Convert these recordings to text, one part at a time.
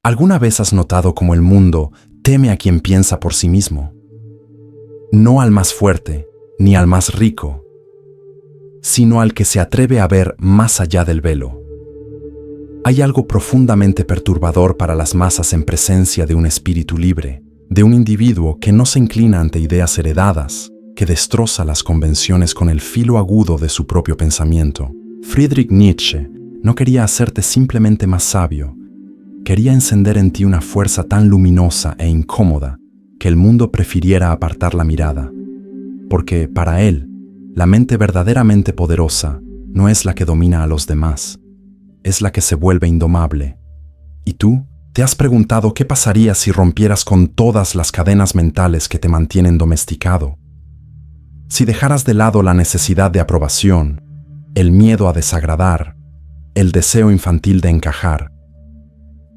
¿Alguna vez has notado cómo el mundo teme a quien piensa por sí mismo? No al más fuerte, ni al más rico, sino al que se atreve a ver más allá del velo. Hay algo profundamente perturbador para las masas en presencia de un espíritu libre, de un individuo que no se inclina ante ideas heredadas, que destroza las convenciones con el filo agudo de su propio pensamiento. Friedrich Nietzsche no quería hacerte simplemente más sabio, quería encender en ti una fuerza tan luminosa e incómoda que el mundo prefiriera apartar la mirada, porque para él, la mente verdaderamente poderosa no es la que domina a los demás, es la que se vuelve indomable. ¿Y tú? ¿Te has preguntado qué pasaría si rompieras con todas las cadenas mentales que te mantienen domesticado? Si dejaras de lado la necesidad de aprobación, el miedo a desagradar, el deseo infantil de encajar.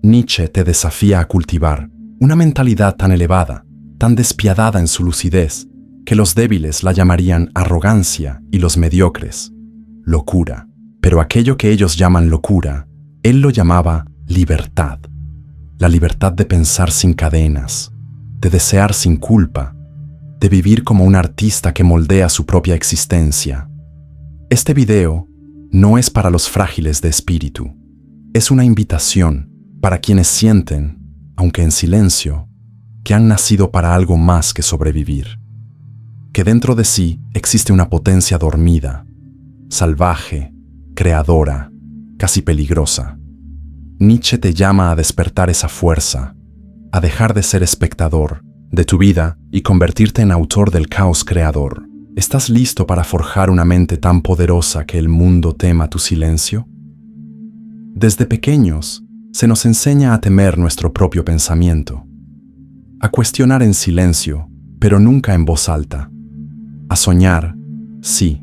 Nietzsche te desafía a cultivar una mentalidad tan elevada, tan despiadada en su lucidez, que los débiles la llamarían arrogancia y los mediocres, locura. Pero aquello que ellos llaman locura, él lo llamaba libertad. La libertad de pensar sin cadenas, de desear sin culpa, de vivir como un artista que moldea su propia existencia. Este video no es para los frágiles de espíritu. Es una invitación para quienes sienten, aunque en silencio, que han nacido para algo más que sobrevivir. Que dentro de sí existe una potencia dormida, salvaje, creadora, casi peligrosa. Nietzsche te llama a despertar esa fuerza, a dejar de ser espectador de tu vida y convertirte en autor del caos creador. ¿Estás listo para forjar una mente tan poderosa que el mundo tema tu silencio? Desde pequeños, se nos enseña a temer nuestro propio pensamiento, a cuestionar en silencio, pero nunca en voz alta, a soñar, sí,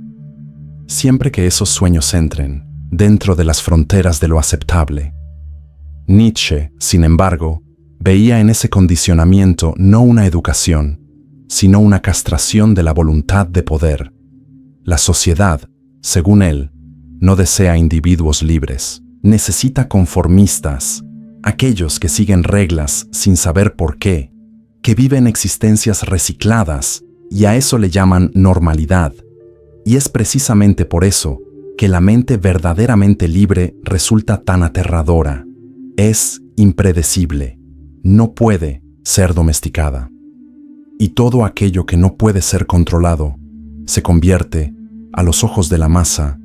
siempre que esos sueños entren dentro de las fronteras de lo aceptable. Nietzsche, sin embargo, veía en ese condicionamiento no una educación, sino una castración de la voluntad de poder. La sociedad, según él, no desea individuos libres, necesita conformistas, aquellos que siguen reglas sin saber por qué, que viven existencias recicladas, y a eso le llaman normalidad. Y es precisamente por eso que la mente verdaderamente libre resulta tan aterradora. Es impredecible, no puede ser domesticada. Y todo aquello que no puede ser controlado se convierte, a los ojos de la masa,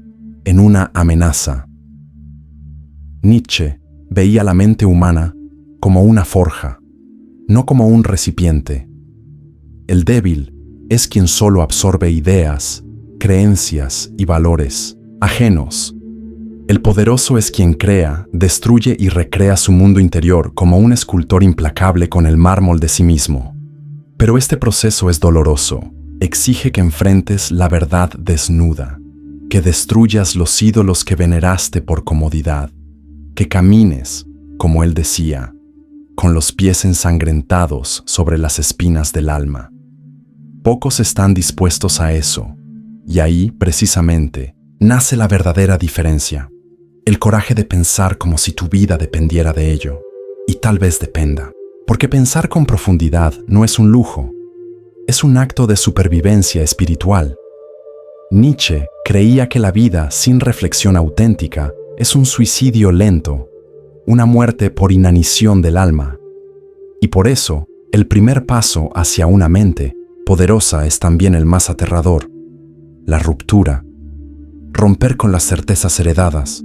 en una amenaza. Nietzsche veía la mente humana como una forja, no como un recipiente. El débil es quien solo absorbe ideas, creencias y valores ajenos. El poderoso es quien crea, destruye y recrea su mundo interior como un escultor implacable con el mármol de sí mismo. Pero este proceso es doloroso, exige que enfrentes la verdad desnuda, que destruyas los ídolos que veneraste por comodidad, que camines, como él decía, con los pies ensangrentados sobre las espinas del alma. Pocos están dispuestos a eso, y ahí, precisamente, nace la verdadera diferencia. El coraje de pensar como si tu vida dependiera de ello, y tal vez dependa. Porque pensar con profundidad no es un lujo, es un acto de supervivencia espiritual. Nietzsche creía que la vida sin reflexión auténtica es un suicidio lento, una muerte por inanición del alma. Y por eso, el primer paso hacia una mente poderosa es también el más aterrador: la ruptura. Romper con las certezas heredadas,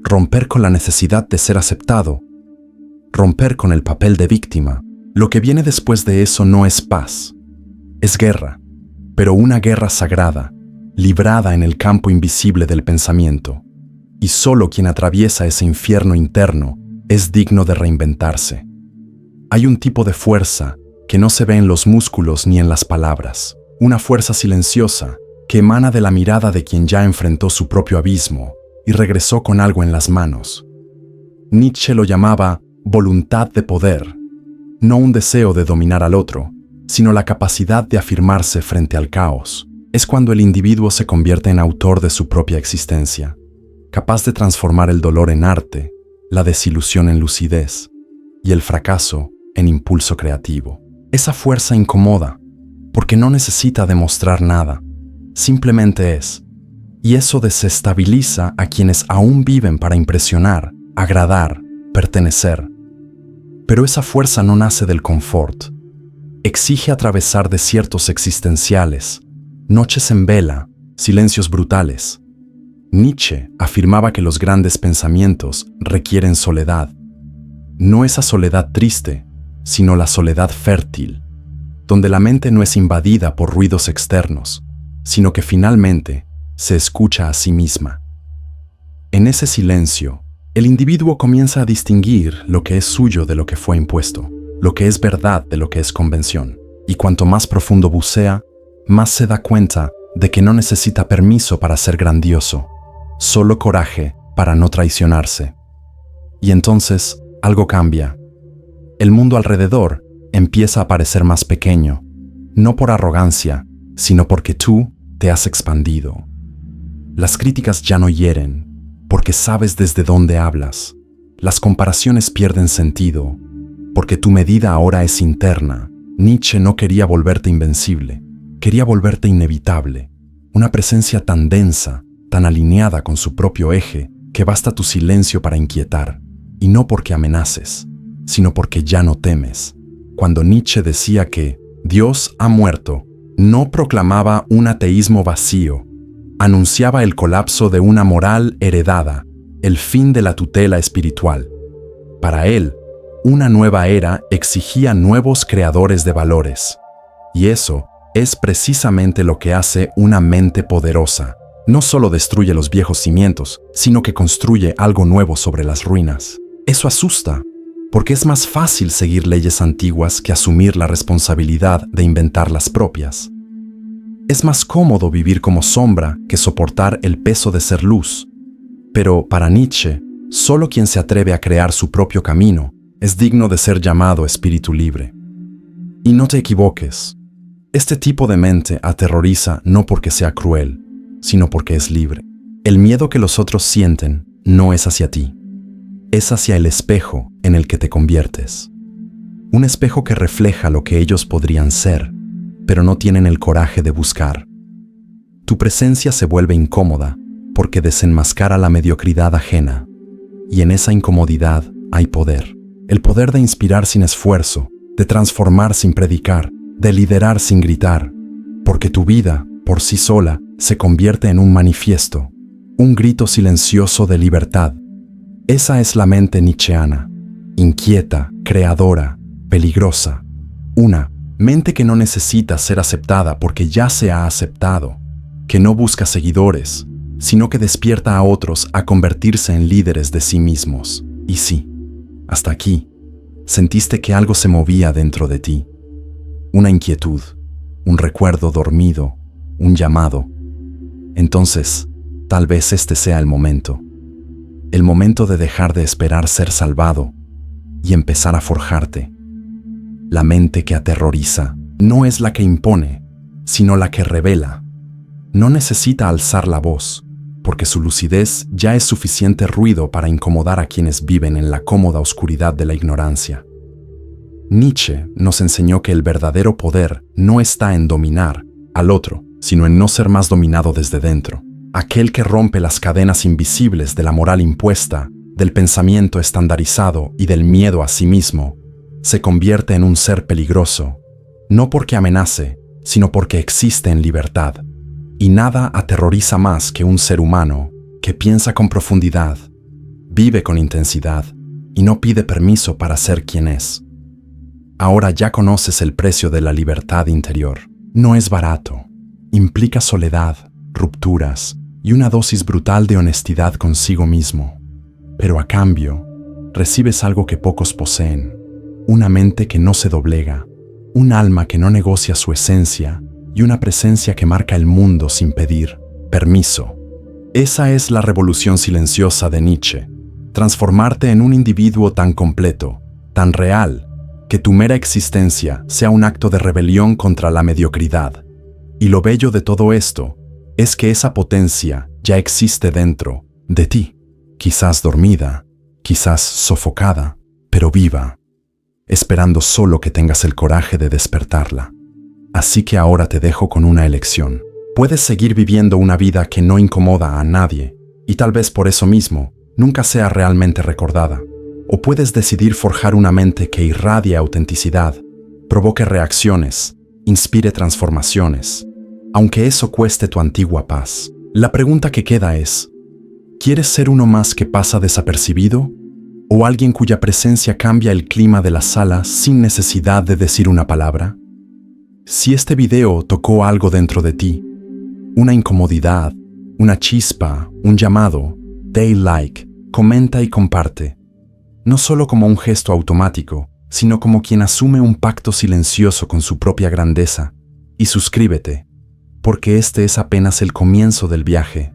romper con la necesidad de ser aceptado, romper con el papel de víctima. Lo que viene después de eso no es paz, es guerra, pero una guerra sagrada, librada en el campo invisible del pensamiento. Y solo quien atraviesa ese infierno interno es digno de reinventarse. Hay un tipo de fuerza que no se ve en los músculos ni en las palabras, una fuerza silenciosa que emana de la mirada de quien ya enfrentó su propio abismo y regresó con algo en las manos. Nietzsche lo llamaba voluntad de poder, no un deseo de dominar al otro, sino la capacidad de afirmarse frente al caos. Es cuando el individuo se convierte en autor de su propia existencia, capaz de transformar el dolor en arte, la desilusión en lucidez, y el fracaso en impulso creativo. Esa fuerza incomoda, porque no necesita demostrar nada, simplemente es. Y eso desestabiliza a quienes aún viven para impresionar, agradar, pertenecer. Pero esa fuerza no nace del confort. Exige atravesar desiertos existenciales, noches en vela, silencios brutales. Nietzsche afirmaba que los grandes pensamientos requieren soledad. No esa soledad triste, sino la soledad fértil, donde la mente no es invadida por ruidos externos, sino que finalmente se escucha a sí misma. En ese silencio, el individuo comienza a distinguir lo que es suyo de lo que fue impuesto, lo que es verdad de lo que es convención, y cuanto más profundo bucea, más se da cuenta de que no necesita permiso para ser grandioso, solo coraje para no traicionarse. Y entonces, algo cambia. El mundo alrededor empieza a parecer más pequeño, no por arrogancia, sino porque tú te has expandido. Las críticas ya no hieren, porque sabes desde dónde hablas. Las comparaciones pierden sentido, porque tu medida ahora es interna. Nietzsche no quería volverte invencible, quería volverte inevitable. Una presencia tan densa, tan alineada con su propio eje, que basta tu silencio para inquietar. Y no porque amenaces, sino porque ya no temes. Cuando Nietzsche decía que Dios ha muerto, no proclamaba un ateísmo vacío, anunciaba el colapso de una moral heredada, el fin de la tutela espiritual. Para él, una nueva era exigía nuevos creadores de valores. Y eso es precisamente lo que hace una mente poderosa. No solo destruye los viejos cimientos, sino que construye algo nuevo sobre las ruinas. Eso asusta, porque es más fácil seguir leyes antiguas que asumir la responsabilidad de inventar las propias. Es más cómodo vivir como sombra que soportar el peso de ser luz. Pero para Nietzsche, solo quien se atreve a crear su propio camino es digno de ser llamado espíritu libre. Y no te equivoques, este tipo de mente aterroriza no porque sea cruel, sino porque es libre. El miedo que los otros sienten no es hacia ti, es hacia el espejo en el que te conviertes. Un espejo que refleja lo que ellos podrían ser, pero no tienen el coraje de buscar. Tu presencia se vuelve incómoda porque desenmascara la mediocridad ajena, y en esa incomodidad hay poder. El poder de inspirar sin esfuerzo, de transformar sin predicar, de liderar sin gritar, porque tu vida, por sí sola, se convierte en un manifiesto, un grito silencioso de libertad. Esa es la mente nietzscheana, inquieta, creadora, peligrosa. Una mente que no necesita ser aceptada porque ya se ha aceptado, que no busca seguidores, sino que despierta a otros a convertirse en líderes de sí mismos. Y sí, hasta aquí, sentiste que algo se movía dentro de ti. Una inquietud, un recuerdo dormido, un llamado. Entonces, tal vez este sea el momento de dejar de esperar ser salvado y empezar a forjarte. La mente que aterroriza no es la que impone, sino la que revela. No necesita alzar la voz, porque su lucidez ya es suficiente ruido para incomodar a quienes viven en la cómoda oscuridad de la ignorancia. Nietzsche nos enseñó que el verdadero poder no está en dominar al otro, sino en no ser más dominado desde dentro. Aquel que rompe las cadenas invisibles de la moral impuesta, del pensamiento estandarizado y del miedo a sí mismo, se convierte en un ser peligroso, no porque amenace, sino porque existe en libertad. Y nada aterroriza más que un ser humano que piensa con profundidad, vive con intensidad y no pide permiso para ser quien es. Ahora ya conoces el precio de la libertad interior. No es barato, implica soledad, rupturas y una dosis brutal de honestidad consigo mismo. Pero a cambio, recibes algo que pocos poseen, una mente que no se doblega, un alma que no negocia su esencia y una presencia que marca el mundo sin pedir permiso. Esa es la revolución silenciosa de Nietzsche, transformarte en un individuo tan completo, tan real, que tu mera existencia sea un acto de rebelión contra la mediocridad. Y lo bello de todo esto es que esa potencia ya existe dentro de ti, quizás dormida, quizás sofocada, pero viva. esperando solo que tengas el coraje de despertarla. Así que ahora te dejo con una elección. Puedes seguir viviendo una vida que no incomoda a nadie, y tal vez por eso mismo nunca sea realmente recordada. O puedes decidir forjar una mente que irradie autenticidad, provoque reacciones, inspire transformaciones, aunque eso cueste tu antigua paz. La pregunta que queda es, ¿quieres ser uno más que pasa desapercibido? ¿O alguien cuya presencia cambia el clima de la sala sin necesidad de decir una palabra? Si este video tocó algo dentro de ti, una incomodidad, una chispa, un llamado, dale like, comenta y comparte. No solo como un gesto automático, sino como quien asume un pacto silencioso con su propia grandeza. Y suscríbete, porque este es apenas el comienzo del viaje.